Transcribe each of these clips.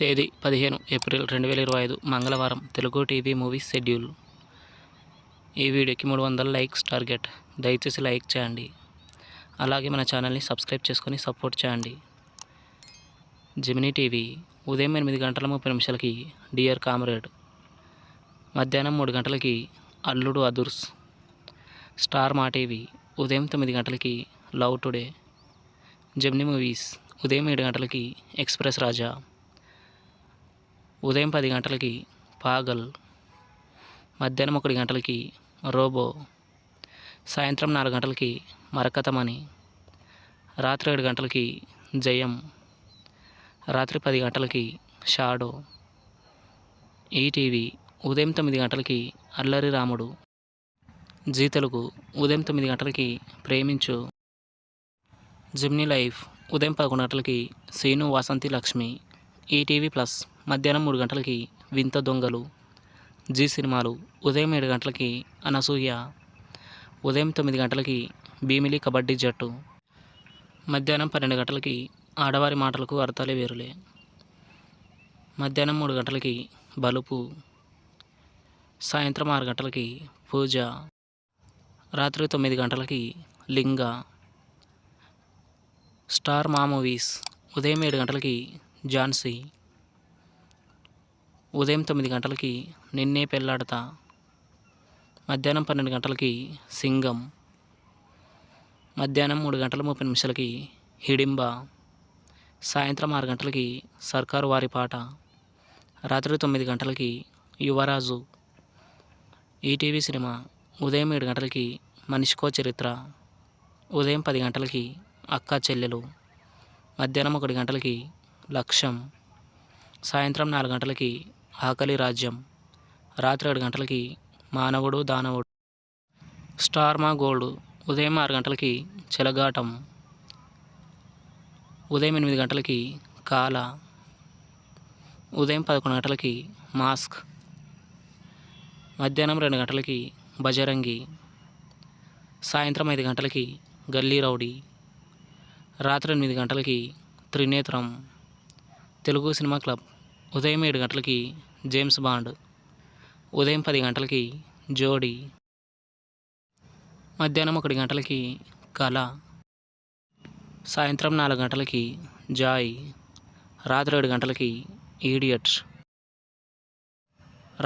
తేదీ 15 ఏప్రిల్ 2025 మంగళవారం. Telugu TV movies schedule. ఈ వీడియోకి 300 లైక్స్ టార్గెట్. దయచేసి లైక్ చేయండి. అలాగే మన ఛానల్ని సబ్స్క్రైబ్ చేసుకొని సపోర్ట్ చేయండి. జెమినీ టీవీ ఉదయం 8:30 డియర్ కామ్రేడ్, మధ్యాహ్నం 3 గంటలకి అల్లుడు అదుర్స్. స్టార్ మా టీవీ ఉదయం 9 గంటలకి లవ్ టుడే. జెమినీ మూవీస్ ఉదయం 7 గంటలకి ఎక్స్ప్రెస్ రాజా. ఉదయం 10 గంటలకి పాగల్. మధ్యాహ్నం 1 గంటలకి రోబో. సాయంత్రం 4 గంటలకి మరకతమణి. రాత్రి 7 గంటలకి జయం. రాత్రి 10 గంటలకి షాడో. ఈటీవీ ఉదయం 9 గంటలకి అల్లరి రాముడు. జీ తెలుగు ఉదయం 9 గంటలకి ప్రేమించు. జెమినీ లైఫ్ ఉదయం 11 గంటలకి సీను వాసంతి లక్ష్మి. ఈటీవీ ప్లస్ మధ్యాహ్నం 3 గంటలకి వింత దొంగలు. జీ సినిమాలు ఉదయం 7 గంటలకి అనసూయ. ఉదయం 9 గంటలకి భీమిలి కబడ్డీ జట్టు. మధ్యాహ్నం 12 గంటలకి ఆడవారి మాటలకు అర్థాలే వేరులే. మధ్యాహ్నం 3 గంటలకి బలుపు. సాయంత్రం 6 గంటలకి పూజ. రాత్రి 9 గంటలకి లింగ. స్టార్ మా మూవీస్ ఉదయం 7 గంటలకి ఝాన్సీ. ఉదయం 9 గంటలకి నిన్నే పెళ్లాడతా. మధ్యాహ్నం 12 గంటలకి సింగం. మధ్యాహ్నం 3:30 హిడింబ. సాయంత్రం 6 గంటలకి సర్కారు వారి పాట. రాత్రి 9 గంటలకి యువరాజు. ఈటీవీ సినిమా ఉదయం 7 గంటలకి మనిషికో చరిత్ర. ఉదయం 10 గంటలకి అక్కా చెల్లెలు. మధ్యాహ్నం 1 గంటలకి లక్ష్యం. సాయంత్రం 4 గంటలకి ఆకలి రాజ్యం. రాత్రి 7 గంటలకి మానవుడు దానవుడు. స్టార్ మా గోల్డ్ ఉదయం 6 గంటలకి చెలగాటం. ఉదయం 8 గంటలకి కాల. ఉదయం 11 గంటలకి మాస్క్. మధ్యాహ్నం 2 గంటలకి బజరంగి. సాయంత్రం 5 గంటలకి గల్లీ రౌడీ. రాత్రి 8 గంటలకి త్రినేత్రం. తెలుగు సినిమా క్లబ్ ఉదయం 7 గంటలకి జేమ్స్ బాండ్. ఉదయం 10 గంటలకి జోడీ. మధ్యాహ్నం 1 గంటలకి కళ. సాయంత్రం 4 గంటలకి జాయ్. రాత్రి 7 గంటలకి ఈడియట్స్.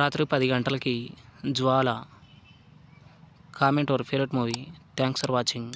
రాత్రి 10 గంటలకి Jwala. Comment your favourite movie. Thanks for watching.